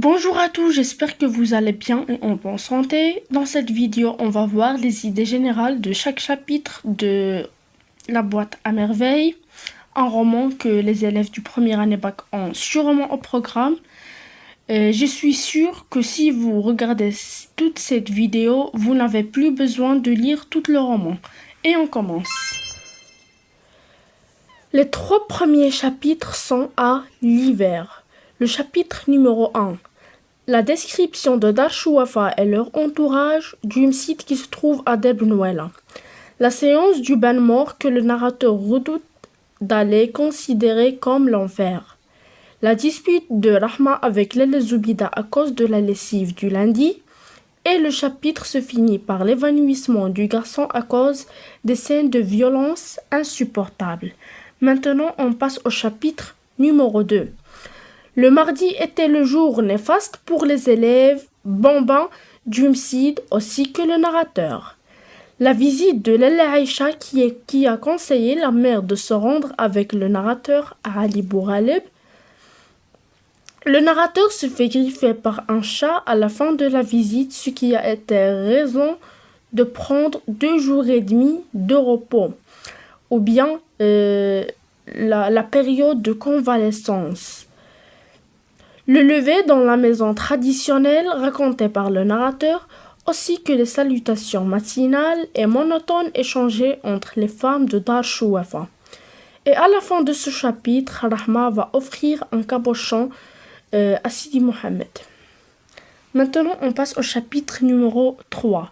Bonjour à tous, j'espère que vous allez bien et en bonne santé. Dans cette vidéo, on va voir les idées générales de chaque chapitre de La boîte à merveilles, un roman que les élèves du première année bac ont sûrement au programme. Je suis sûre que si vous regardez toute cette vidéo, vous n'avez plus besoin de lire tout le roman. Et on commence. Les 3 premiers chapitres sont à l'hiver. Le chapitre numéro 1. La description de Dar Chouafa et leur entourage d'une site qui se trouve à Debnouela. La séance du bain mort que le narrateur redoute d'aller considérer comme l'enfer. La dispute de Rahma avec Lele Zoubida à cause de la lessive du lundi. Et le chapitre se finit par l'évanouissement du garçon à cause des scènes de violence insupportables. Maintenant, on passe au chapitre numéro 2. Le mardi était le jour néfaste pour les élèves bambins d'Umsid ainsi que le narrateur. La visite de Lella Aïcha qui a conseillé la mère de se rendre avec le narrateur à Ali Bouraleb. Le narrateur se fait griffer par un chat à la fin de la visite, ce qui a été raison de prendre 2 jours et demi de repos, ou bien la période de convalescence. Le lever dans la maison traditionnelle racontée par le narrateur, ainsi que les salutations matinales et monotones échangées entre les femmes de Dar Chouafa. Et à la fin de ce chapitre, Rahma va offrir un cabochon à Sidi Mohamed. Maintenant, on passe au chapitre numéro 3.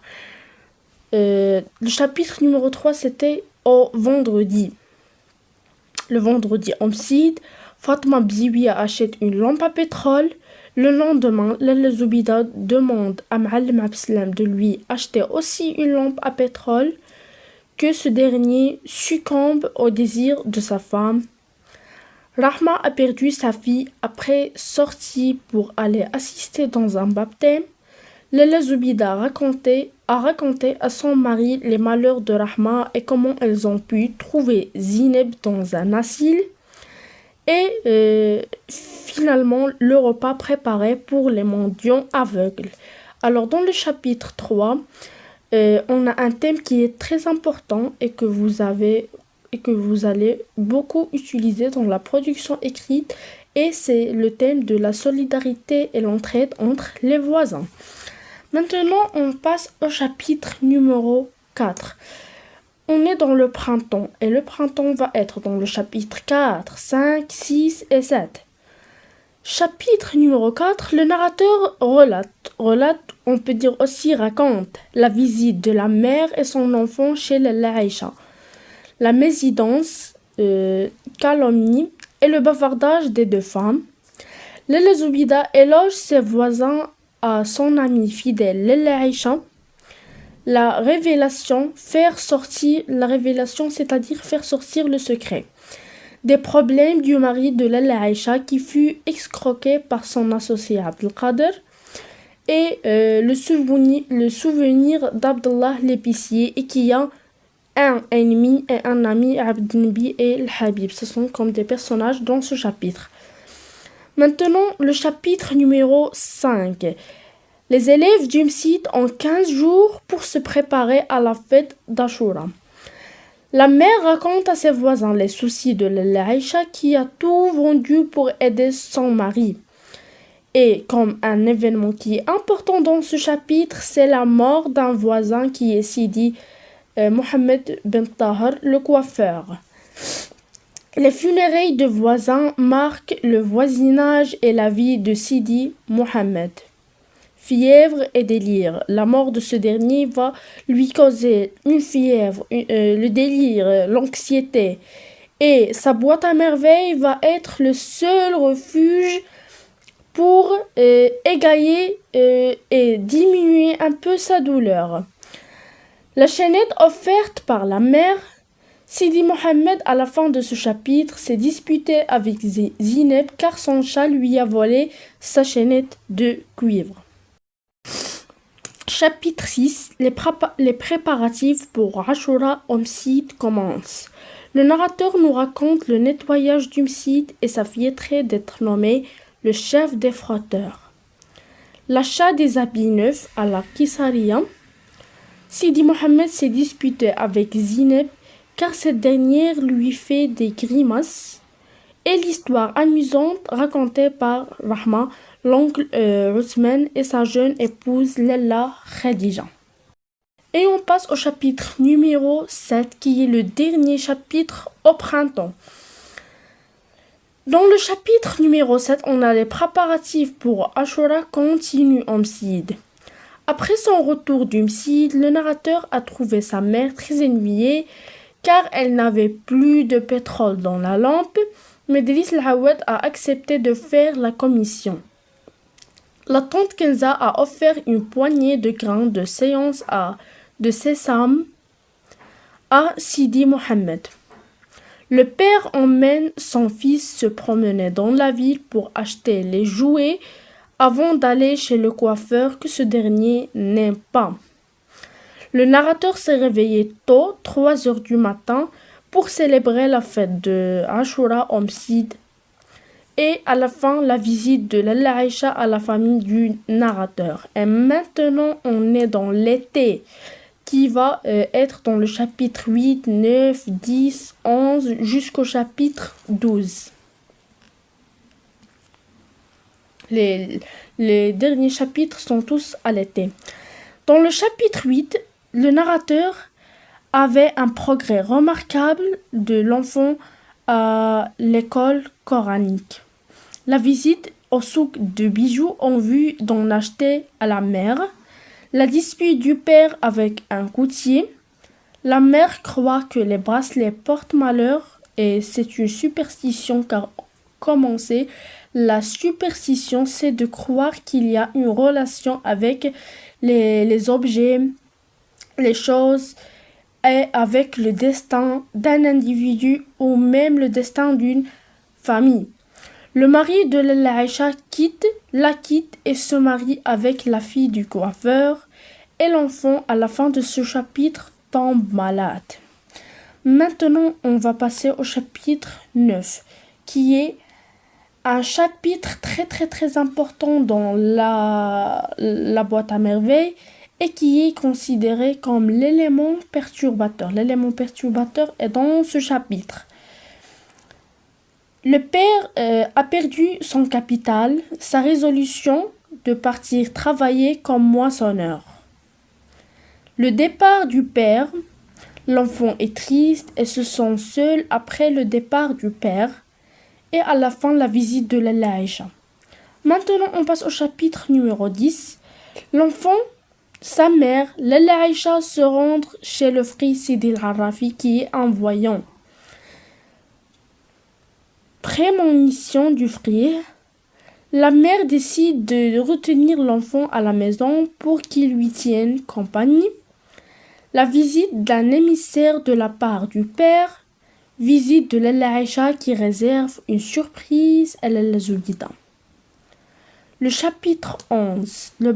Le chapitre numéro 3, c'était au vendredi. Le vendredi, Omsid, Fatma Bziouia achète une lampe à pétrole. Le lendemain, Lella Zoubida demande à Ma'alem Abslam de lui acheter aussi une lampe à pétrole, que ce dernier succombe au désir de sa femme. Rahma a perdu sa fille après sortie pour aller assister dans un baptême. Lella Zoubida a raconté à son mari les malheurs de Rahma et comment elles ont pu trouver Zineb dans un asile. Et finalement, le repas préparé pour les mendiants aveugles. Alors, dans le chapitre 3, on a un thème qui est très important et que vous allez beaucoup utiliser dans la production écrite, et c'est le thème de la solidarité et l'entraide entre les voisins. Maintenant, on passe au chapitre numéro 4. On est dans le printemps et le printemps va être dans le chapitre 4, 5, 6 et 7. Chapitre numéro 4, le narrateur relate, on peut dire aussi raconte, la visite de la mère et son enfant chez Lella Aïcha. La mésidance, calomnie et le bavardage des 2 femmes. Lella Zoubida éloge ses voisins à son ami fidèle Lella Aïcha. La révélation, c'est-à-dire faire sortir le secret. Des problèmes du mari de Lella Aïcha qui fut escroqué par son associé Abdelkader. Et le souvenir d'Abdallah l'épicier et qui a un ennemi et un ami, Abdelnabi et Habib. Ce sont comme des personnages dans ce chapitre. Maintenant, le chapitre numéro 5. Les élèves d'Umsid ont 15 jours pour se préparer à la fête d'Ashura. La mère raconte à ses voisins les soucis de Lella Aïcha qui a tout vendu pour aider son mari. Et comme un événement qui est important dans ce chapitre, c'est la mort d'un voisin qui est Sidi Mohamed Ben Tahar, le coiffeur. Les funérailles de voisins marquent le voisinage et la vie de Sidi Mohamed. Fièvre et délire. La mort de ce dernier va lui causer une fièvre, le délire, l'anxiété. Et sa boîte à merveilles va être le seul refuge pour égayer et diminuer un peu sa douleur. La chaînette offerte par la mère, Sidi Mohamed, à la fin de ce chapitre, s'est disputé avec Zineb car son chat lui a volé sa chaînette de cuivre. Chapitre 6. Les préparatifs pour Ashura Omsid commencent. Le narrateur nous raconte le nettoyage d'Umsid et sa fierté d'être nommé le chef des frotteurs. l'achat des habits neufs à la Kisariya. Sidi Mohammed s'est disputé avec Zineb car cette dernière lui fait des grimaces. Et l'histoire amusante racontée par Rahma, l'oncle Othman et sa jeune épouse Lella Khadija. Et on passe au chapitre numéro 7 qui est le dernier chapitre au printemps. Dans le chapitre numéro 7, on a les préparatifs pour Ashura continue en Msid. Après son retour du Msid, le narrateur a trouvé sa mère très ennuyée car elle n'avait plus de pétrole dans la lampe, mais Driss Al-Awad a accepté de faire la commission. La tante Kenza a offert une poignée de grains de séance de sésame à Sidi Mohammed. Le père emmène son fils se promener dans la ville pour acheter les jouets avant d'aller chez le coiffeur que ce dernier n'aime pas. Le narrateur s'est réveillé tôt, 3 heures du matin, pour célébrer la fête de Ashura au Msid. Et à la fin, la visite de Lalla Aïcha à la famille du narrateur. Et maintenant, on est dans l'été qui va être dans le chapitre 8, 9, 10, 11 jusqu'au chapitre 12. Les derniers chapitres sont tous à l'été. Dans le chapitre 8, le narrateur avait un progrès remarquable de l'enfant à l'école coranique. La visite au souk de bijoux en vue d'en acheter à la mère. La dispute du père avec un coutier. La mère croit que les bracelets portent malheur et c'est une superstition car, comme on sait, la superstition c'est de croire qu'il y a une relation avec les objets, les choses et avec le destin d'un individu ou même le destin d'une famille. Le mari de Lalla Aïcha la quitte et se marie avec la fille du coiffeur et l'enfant à la fin de ce chapitre tombe malade. Maintenant, on va passer au chapitre 9 qui est un chapitre très important dans la boîte à merveilles et qui est considéré comme l'élément perturbateur. L'élément perturbateur est dans ce chapitre. Le père a perdu son capital, sa résolution de partir travailler comme moissonneur. Le départ du père, l'enfant est triste et se sent seul après le départ du père et à la fin la visite de Lalla Aïcha. Maintenant on passe au chapitre numéro 10. L'enfant, sa mère, Lalla Aïcha se rendre chez le frère Sidi Al-Arafi qui est un voyant. Prémonition du frère, la mère décide de retenir l'enfant à la maison pour qu'il lui tienne compagnie. La visite d'un émissaire de la part du père, visite de Lalla Aïcha qui réserve une surprise à Lalla Zoubida. Le chapitre 11, le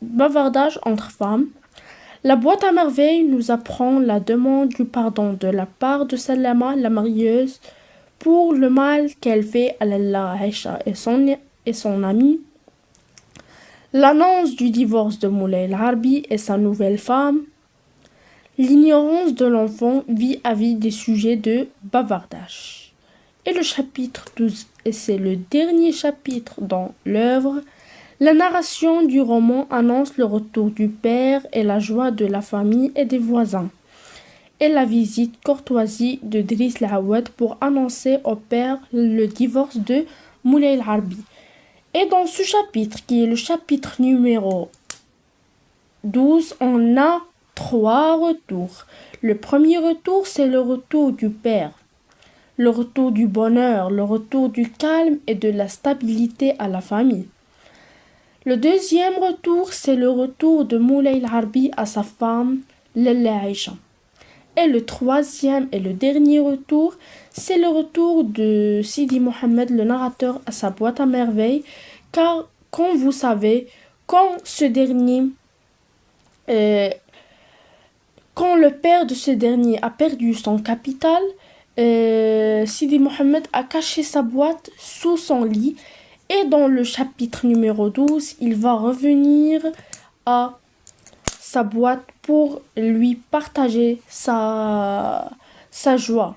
bavardage entre femmes. La boîte à merveilles nous apprend la demande du pardon de la part de Salama, la marieuse, pour le mal qu'elle fait à Lalla Aïcha et son ami. L'annonce du divorce de Moulay Al-Harbi et sa nouvelle femme. L'ignorance de l'enfant vis-à-vis des sujets de bavardage. Et le chapitre 12, et c'est le dernier chapitre dans l'œuvre, la narration du roman annonce le retour du père et la joie de la famille et des voisins. Et la visite courtoisie de Driss Al-Awad pour annoncer au père le divorce de Moulay Al-Harbi. Et dans ce chapitre, qui est le chapitre numéro 12, on a 3 retours. Le premier retour, c'est le retour du père. Le retour du bonheur, le retour du calme et de la stabilité à la famille. Le deuxième retour, c'est le retour de Moulay Al-Harbi à sa femme, Lalla Aïcha. Et le troisième et le dernier retour, c'est le retour de Sidi Mohammed, le narrateur, à sa boîte à merveilles, car, comme vous savez, quand le père de ce dernier a perdu son capital, Sidi Mohammed a caché sa boîte sous son lit Et dans le chapitre numéro 12, il va revenir à sa boîte pour lui partager sa joie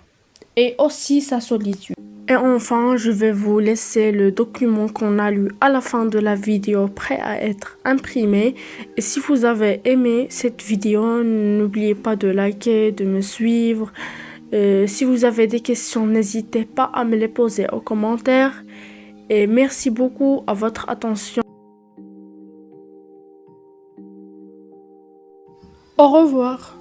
et aussi sa solitude. Et enfin, je vais vous laisser le document qu'on a lu à la fin de la vidéo prêt à être imprimé. Et si vous avez aimé cette vidéo, n'oubliez pas de liker, de me suivre. Si vous avez des questions, n'hésitez pas à me les poser aux commentaires. Et merci beaucoup à votre attention. Au revoir.